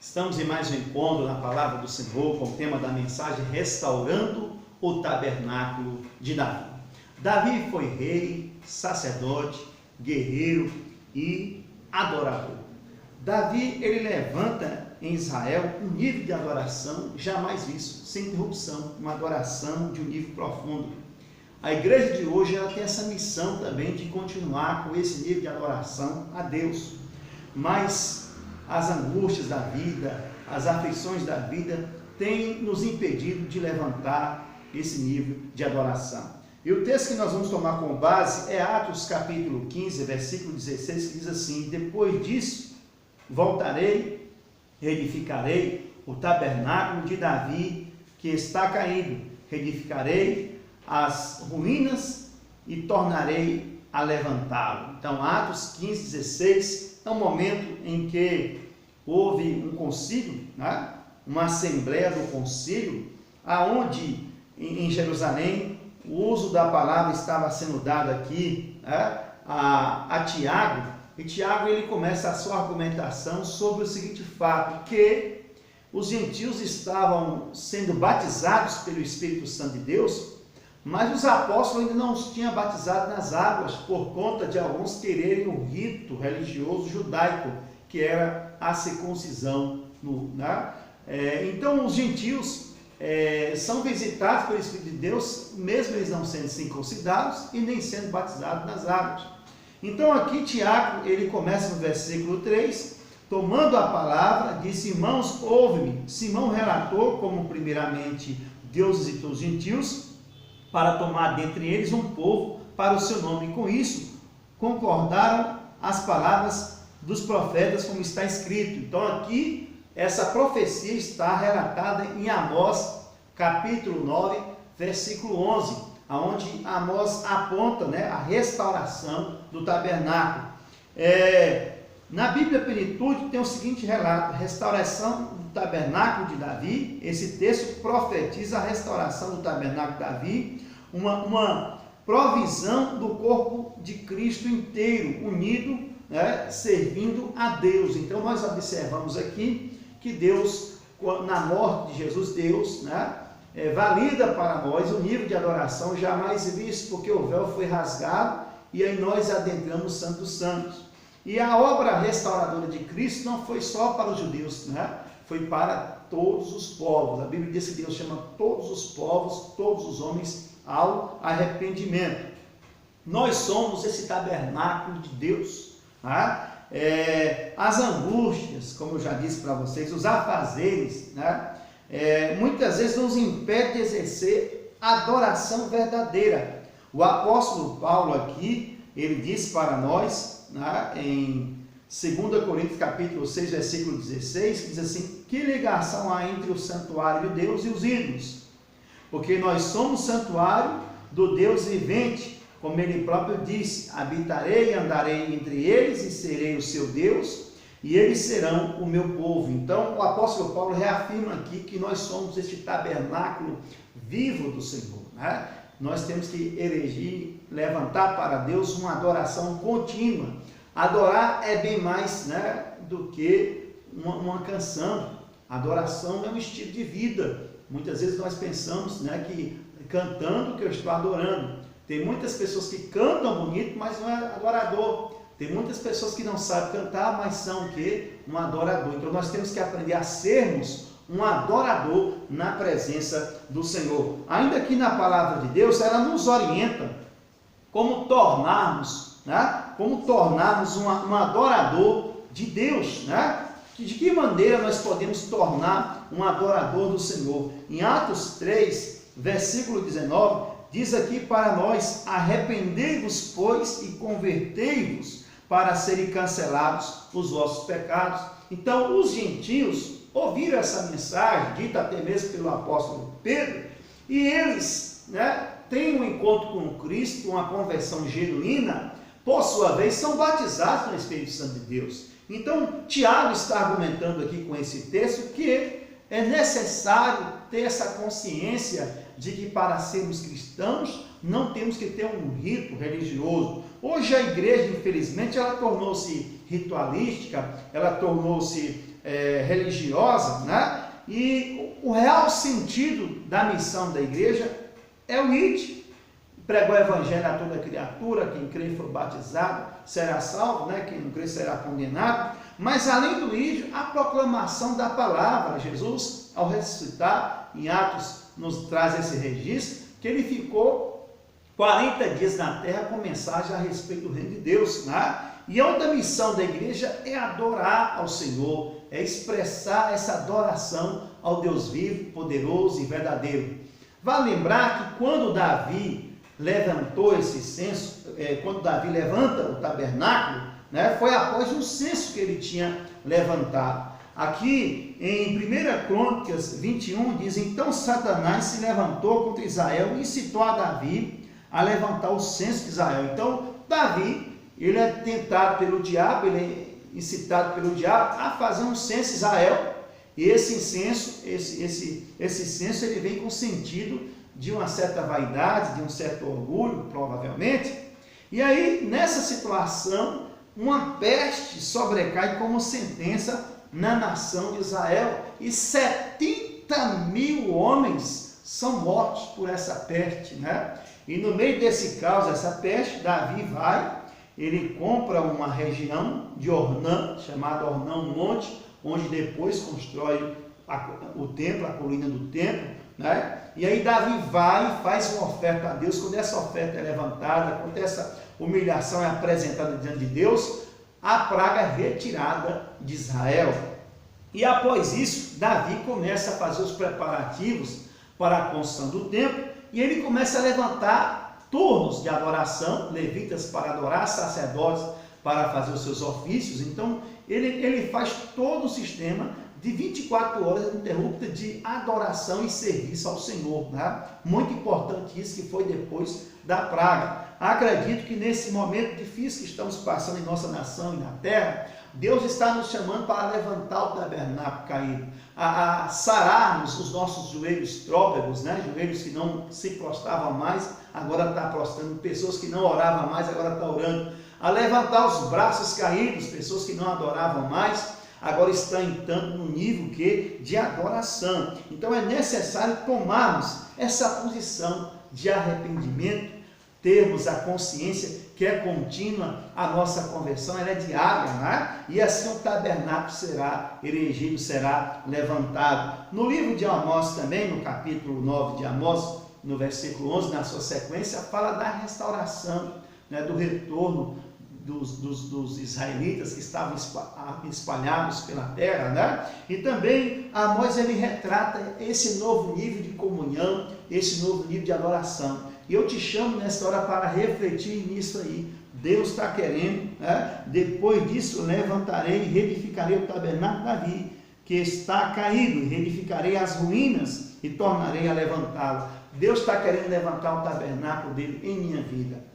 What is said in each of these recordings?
Estamos em mais um encontro na Palavra do Senhor com o tema da mensagem Restaurando o Tabernáculo de Davi. Davi foi rei, sacerdote, guerreiro e adorador. Davi, ele levanta em Israel um nível de adoração jamais visto, sem interrupção, uma adoração de um nível profundo. A igreja de hoje ela tem essa missão também de continuar com esse nível de adoração a Deus, mas as angústias da vida, as aflições da vida têm nos impedido de levantar esse nível de adoração. E o texto que nós vamos tomar como base é Atos capítulo 15, versículo 16, que diz assim: depois disso voltarei e edificarei o tabernáculo de Davi que está caído, reedificarei as ruínas e tornarei a levantá-lo. Então Atos 15, 16 é um momento em que houve um concílio, né? Uma assembleia do concílio, aonde em Jerusalém o uso da palavra estava sendo dado aqui, né? a Tiago, e Tiago ele começa a sua argumentação sobre o seguinte fato, que os gentios estavam sendo batizados pelo Espírito Santo de Deus, mas os apóstolos ainda não os tinham batizado nas águas, por conta de alguns quererem o rito religioso judaico, que era a circuncisão. Então os gentios são visitados pelo Espírito de Deus, mesmo eles não sendo circuncidados e nem sendo batizados nas águas. Então aqui Tiago, ele começa no versículo 3, tomando a palavra, disse: irmãos, ouve-me. Simão relatou como primeiramente Deus visitou os gentios, para tomar dentre eles um povo para o seu nome. E com isso concordaram as palavras dos profetas, como está escrito. Então aqui essa profecia está relatada em Amós capítulo 9, versículo 11, onde Amós aponta, a restauração do tabernáculo. Na Bíblia Plenitude tem o seguinte relato: restauração do tabernáculo de Davi. Esse texto profetiza a restauração do tabernáculo de Davi, uma provisão do corpo de Cristo inteiro, unido, servindo a Deus. Então nós observamos aqui que Deus, na morte de Jesus, Deus valida para nós o nível de adoração jamais visto, porque o véu foi rasgado e aí nós adentramos o Santo dos Santos. E a obra restauradora de Cristo não foi só para os judeus, foi para todos os povos. A Bíblia diz que Deus chama todos os povos, todos os homens ao arrependimento. Nós somos esse tabernáculo de Deus. As angústias, como eu já disse para vocês, os afazeres, muitas vezes nos impedem de exercer a adoração verdadeira. O apóstolo Paulo aqui, ele diz para nós, em 2 Coríntios capítulo 6, versículo 16, diz assim: que ligação há entre o santuário de Deus e os ídolos? Porque nós somos santuário do Deus vivente, como ele próprio disse: habitarei e andarei entre eles e serei o seu Deus, e eles serão o meu povo. Então o apóstolo Paulo reafirma aqui que nós somos este tabernáculo vivo do Senhor. Nós temos que erigir, levantar para Deus uma adoração contínua. Adorar é bem mais do que uma canção. Adoração é um estilo de vida. Muitas vezes nós pensamos que cantando que eu estou adorando. Tem muitas pessoas que cantam bonito, mas não é adorador. Tem muitas pessoas que não sabem cantar, mas são o quê? Um adorador. Então nós temos que aprender a sermos um adorador na presença do Senhor. Ainda que na palavra de Deus, ela nos orienta como tornarmos um adorador de Deus, De que maneira nós podemos tornar um adorador do Senhor? Em Atos 3, versículo 19, diz aqui para nós: arrependei-vos, pois, e convertei-vos, para serem cancelados os vossos pecados. Então os gentios ouviram essa mensagem, dita até mesmo pelo apóstolo Pedro, e eles têm um encontro com Cristo, uma conversão genuína, por sua vez são batizados no Espírito Santo de Deus. Então Tiago está argumentando aqui com esse texto que é necessário ter essa consciência de que para sermos cristãos não temos que ter um rito religioso. Hoje a igreja, infelizmente, ela tornou-se ritualística, ela tornou-se religiosa, né? E o real sentido da missão da igreja é o ide, pregar o evangelho a toda criatura, quem crê e for batizado será salvo, né? Quem não crê será condenado. Mas além do ide, a proclamação da palavra. Jesus, ao ressuscitar, em Atos nos traz esse registro, que ele ficou 40 dias na terra com mensagem a respeito do reino de Deus, né? E outra missão da igreja é adorar ao Senhor, é expressar essa adoração ao Deus vivo, poderoso e verdadeiro. Vale lembrar que quando Davi levantou esse censo, quando Davi levanta o tabernáculo, né, foi após um censo que ele tinha levantado. Aqui em 1 Crônicas 21 diz: então Satanás se levantou contra Israel e incitou a Davi a levantar o censo de Israel. Então Davi, ele é tentado pelo diabo, ele é incitado pelo diabo a fazer um censo de Israel. E esse censo, esse censo, ele vem com sentido de uma certa vaidade, de um certo orgulho, provavelmente. E aí, nessa situação, uma peste sobrecai como sentença na nação de Israel. E 70.000 homens são mortos por essa peste, né? E no meio desse caos, essa peste, Davi vai, ele compra uma região de Ornã, chamada Ornã, um monte, onde depois constrói o templo, a colina do templo, né? E aí Davi vai e faz uma oferta a Deus. Quando essa oferta é levantada, quando essa humilhação é apresentada diante de Deus, a praga é retirada de Israel. E após isso, Davi começa a fazer os preparativos para a construção do templo, e ele começa a levantar turnos de adoração, levitas para adorar, sacerdotes para fazer os seus ofícios. Então ele faz todo o sistema de 24 horas ininterruptas de adoração e serviço ao Senhor, né? Muito importante isso, que foi depois da praga. Acredito que nesse momento difícil que estamos passando em nossa nação e na terra, Deus está nos chamando para levantar o tabernáculo caído, a sararmos os nossos joelhos trópegos, né? Joelhos que não se prostravam mais, agora está prostrando. Pessoas que não oravam mais, agora está orando. A levantar os braços caídos, pessoas que não adoravam mais, agora estão entrando no nível de adoração. Então é necessário tomarmos essa posição de arrependimento, termos a consciência que é contínua, a nossa conversão ela é diária, né? E assim o tabernáculo será erigido, será levantado. No livro de Amós também, no capítulo 9 de Amós, no versículo 11, na sua sequência, fala da restauração, né, do retorno dos israelitas que estavam espalhados pela terra, né? E também Amós, ele retrata esse novo nível de comunhão, esse novo nível de adoração. E eu te chamo nesta hora para refletir nisso aí. Deus está querendo, né? Depois disso levantarei e reedificarei o tabernáculo de Davi, que está caído, e reedificarei as ruínas e tornarei a levantá-lo. Deus está querendo levantar o tabernáculo dele em minha vida.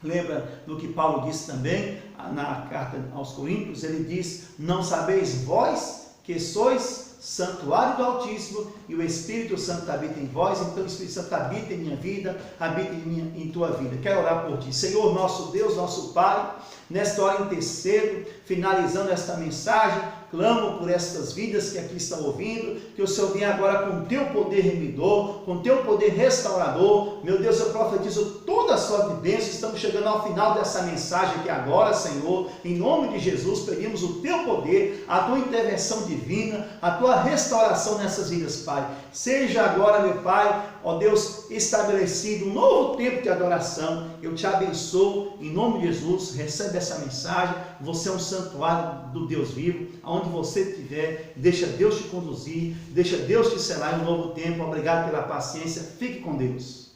Lembra do que Paulo disse também na carta aos Coríntios? Ele diz: não sabeis vós que sois santuário do Altíssimo e o Espírito Santo habita em vós? Então o Espírito Santo habita em minha vida, habita em tua vida. Quero orar por ti. Senhor, nosso Deus, nosso Pai, nesta hora intercedo, finalizando esta mensagem, clamo por estas vidas que aqui estão ouvindo, que o Senhor venha agora com o teu poder remidor, com o teu poder restaurador. Meu Deus, eu profetizo toda a sua bênção. Estamos chegando ao final dessa mensagem aqui agora, Senhor. Em nome de Jesus, pedimos o teu poder, a tua intervenção divina, a tua restauração nessas vidas, Pai. Seja agora, meu Pai, ó Deus, estabelecido um novo tempo de adoração. Eu te abençoo, em nome de Jesus. Recebe essa mensagem. Você é um santuário do Deus vivo. Aonde você estiver, deixa Deus te conduzir, deixa Deus te selar em um novo tempo. Obrigado pela paciência. Fique com Deus.